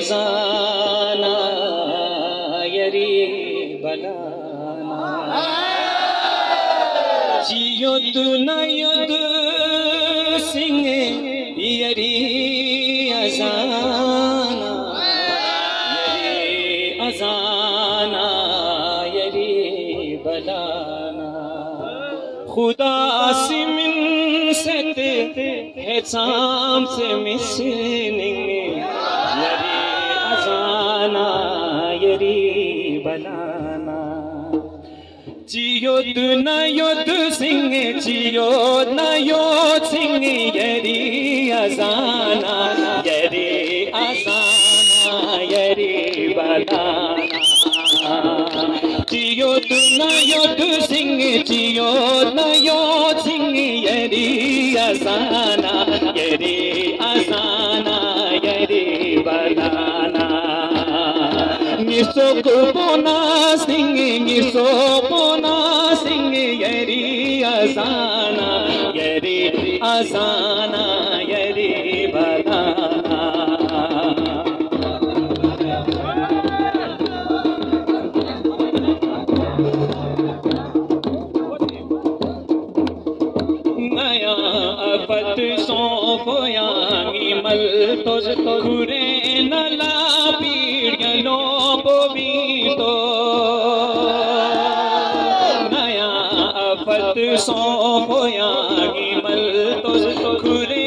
अजाना यरी बलाना चियोद नयोद सिंह यरी अजाना यरी बलाना खुदा से मिन सकते है शाम से मिसनिंग यरी अजाना यरी बलाना चियोद नयोद सिंह चियोद नयोद सिंह यरी अजाना यरी अजाना यरी बलाना चियोद नयोद सिंह चियोद नयोद सिंह यरी अजाना यरी अजाना यरी बलाना निसो पोना सिंह निसो पोना सिंह यरी अजाना यरी अजाना यरी बलाना नया अफत सोफोयांगी मल तोज खुरे नला पीड़ियनो बोबी तो नया अफत सोफोयांगी मल तोज खुरे